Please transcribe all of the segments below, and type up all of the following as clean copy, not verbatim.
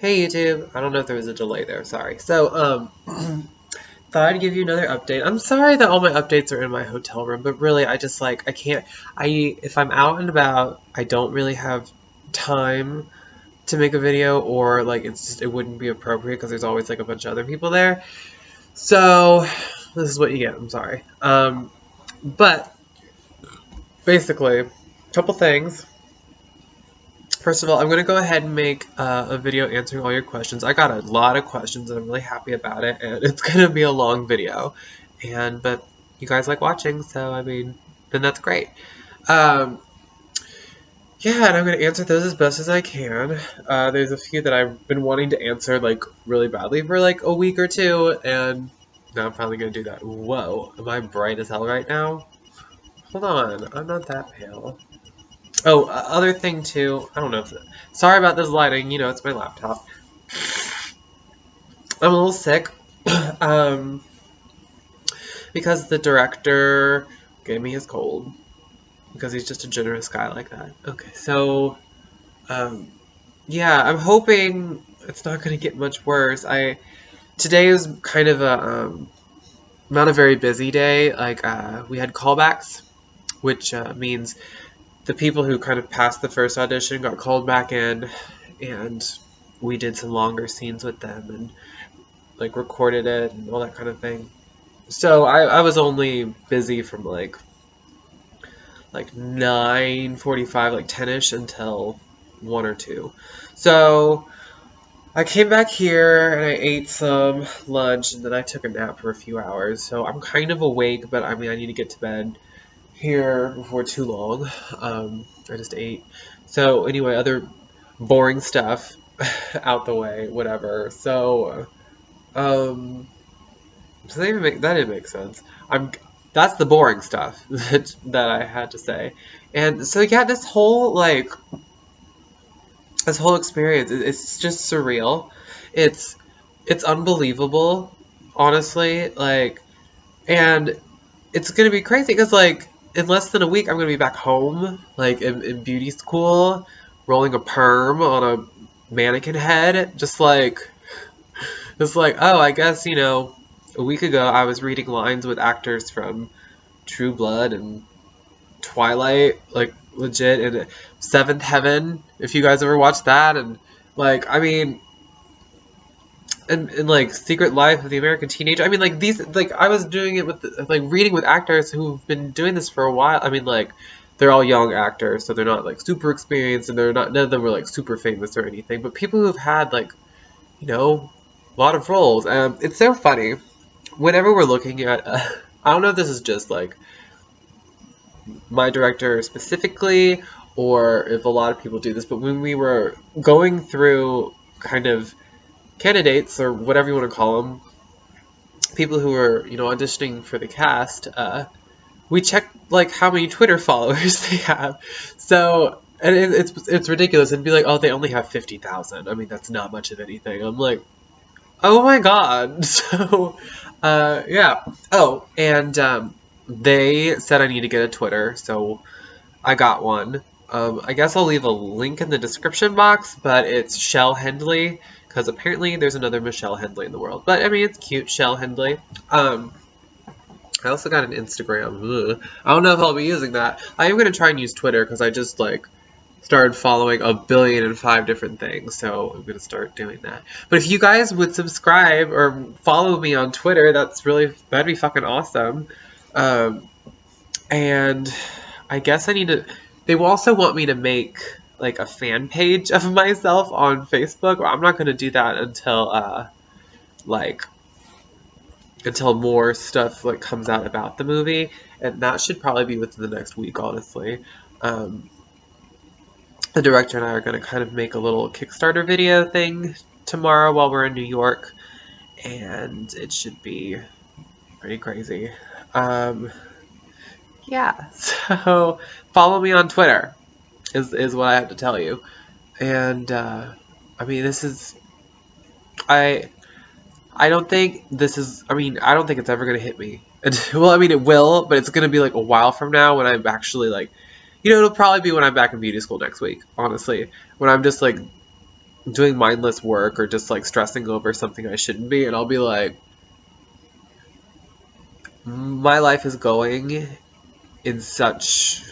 Hey YouTube, I don't know if there was a delay there, sorry. Thought I'd give you another update. I'm sorry that all my updates are in my hotel room, but really I just I can't, if I'm out and about, I don't really have time to make a video or it wouldn't be appropriate because there's always like a bunch of other people there. So this is what you get, I'm sorry. But basically, a couple things. First of all, I'm going to go ahead and make a video answering all your questions. I got a lot of questions and I'm really happy about it, and it's going to be a long video. But you guys like watching, so I mean, then that's great. Yeah, and I'm going to answer those as best as I can. There's a few that I've been wanting to answer like really badly for like a week or two, and now I'm finally going to do that. Whoa, am I bright as hell right now? Hold on, I'm not that pale. Oh, other thing too, I don't know if... Sorry about this lighting, you know, it's my laptop. I'm a little sick, because the director gave me his cold, because he's just a generous guy like that. Okay, so, yeah, I'm hoping it's not going to get much worse. Today was kind of not a very busy day. We had callbacks, which means the people who kind of passed the first audition got called back in, and we did some longer scenes with them and like recorded it and all that kind of thing. So I was only busy from like 9:45, like 10ish until 1 or 2. So I came back here and I ate some lunch and then I took a nap for a few hours. So I'm kind of awake, but I mean I need to get to bed here before too long. I just ate. So anyway, other boring stuff out the way, whatever. So that didn't make sense. That's the boring stuff that I had to say. And so yeah, this whole experience, it's just surreal. It's unbelievable, honestly. And it's gonna be crazy because in less than a week, I'm going to be back home, in beauty school, rolling a perm on a mannequin head, oh, I guess, a week ago I was reading lines with actors from True Blood and Twilight, legit, and Seventh Heaven, if you guys ever watched that, and, I mean... And Secret Life of the American Teenager. I mean, I was doing it with, reading with actors who've been doing this for a while. I mean, they're all young actors, so they're not, super experienced, and none of them were, super famous or anything. But people who've had, a lot of roles. It's so funny. Whenever we're looking at, I don't know if this is just, my director specifically, or if a lot of people do this, but when we were going through kind of candidates, or whatever you want to call them, people who were, auditioning for the cast, we checked, how many Twitter followers they have. So, and it's ridiculous. It'd be oh, they only have 50,000. I mean, that's not much of anything. I'm oh my god. So, yeah. Oh, and, they said I need to get a Twitter, so I got one. I guess I'll leave a link in the description box, but it's Shell Hendley, because apparently there's another Michelle Hendley in the world. But, I mean, it's cute, Shell Hendley. I also got an Instagram. Ugh. I don't know if I'll be using that. I am going to try and use Twitter, because I just, started following 1,000,000,005 different things, so I'm going to start doing that. But if you guys would subscribe or follow me on Twitter, that'd be fucking awesome. And I guess I need to... They will also want me to make, a fan page of myself on Facebook. Well, I'm not going to do that until, until more stuff, comes out about the movie. And that should probably be within the next week, honestly. The director and I are going to kind of make a little Kickstarter video thing tomorrow while we're in New York. And it should be pretty crazy. Yeah, so follow me on Twitter is what I have to tell you. And, I mean, I don't think I don't think it's ever going to hit me. Well, I mean, it will, but it's going to be, a while from now when I'm actually, it'll probably be when I'm back in beauty school next week, honestly. When I'm just, doing mindless work or just like stressing over something I shouldn't be, and I'll be like, my life is going in such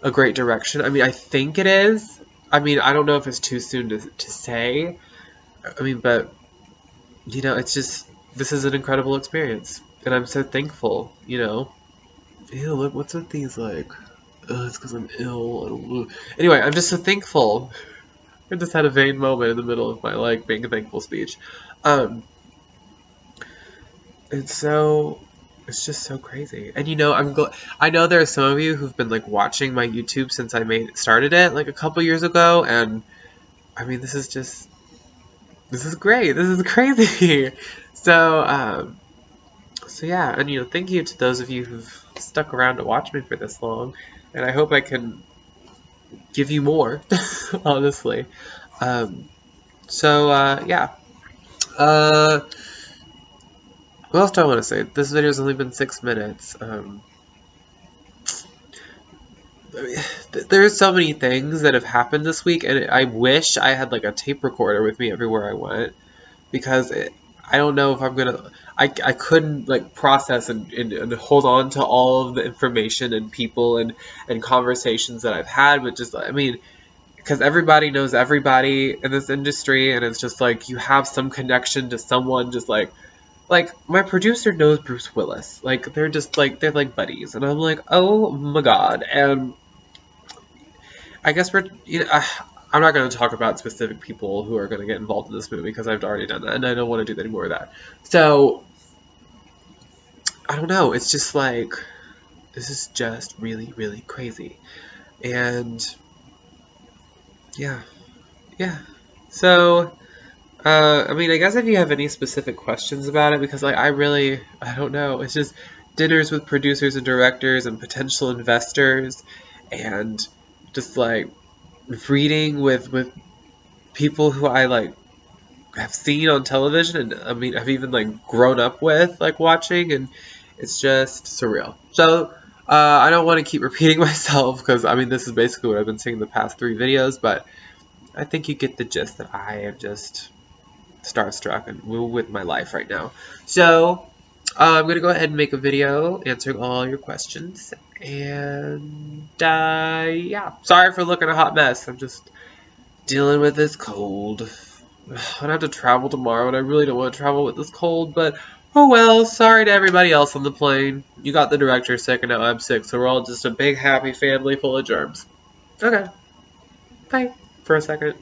a great direction. I mean, I think it is. I mean, I don't know if it's too soon to say. I mean, but, you know, it's just, this is an incredible experience. And I'm so thankful, you know. Ew, look, what's with these, like, it's because I'm ill. I don't know. Anyway, I'm just so thankful. I just had a vain moment in the middle of my, like, being thankful speech. And so, it's just so crazy. And, you know, I know there are some of you who've been, like, watching my YouTube since I started it, like, a couple years ago, and, I mean, this is great. This is crazy. So, so yeah, and, you know, thank you to those of you who've stuck around to watch me for this long, and I hope I can give you more, honestly. Yeah. What else do I want to say? This video's only been 6 minutes. There's so many things that have happened this week, and I wish I had, like, a tape recorder with me everywhere I went, because I don't know if I'm gonna. I couldn't, like, process and hold on to all of the information and people and conversations that I've had, but just, I mean, because everybody knows everybody in this industry, and it's just like you have some connection to someone, just like my producer knows Bruce Willis, like they're like buddies, and I'm like, oh my god. And I guess I'm not going to talk about specific people who are going to get involved in this movie because I've already done that, and I don't want to do any more of that. So, I don't know. It's just like, this is just really, really crazy. And, yeah. So, I mean, I guess if you have any specific questions about it, because, like, I don't know. It's just dinners with producers and directors and potential investors, and just, like, reading with people who I, like, have seen on television, and I mean, I've even, like, grown up with, like, watching, and it's just surreal. So, I don't want to keep repeating myself, because, I mean, this is basically what I've been saying the past 3 videos, but I think you get the gist that I am just starstruck and with my life right now. So, I'm going to go ahead and make a video answering all your questions, and, yeah. Sorry for looking a hot mess. I'm just dealing with this cold. I have to travel tomorrow, and I really don't want to travel with this cold, but oh well. Sorry to everybody else on the plane. You got the director sick, and now I'm sick, so we're all just a big happy family full of germs. Okay. Bye for a second.